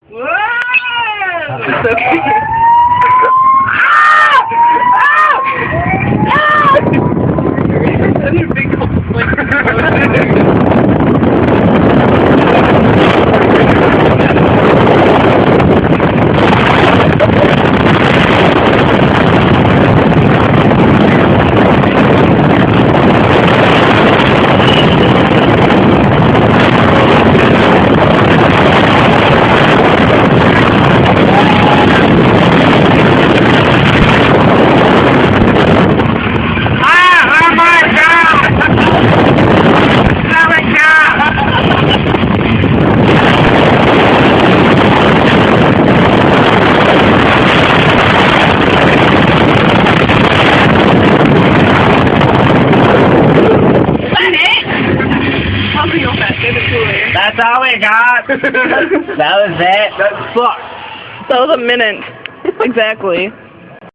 Whoa! It's so cute. That's a big That's all we got. That was it. That sucked. That was a minute. Exactly.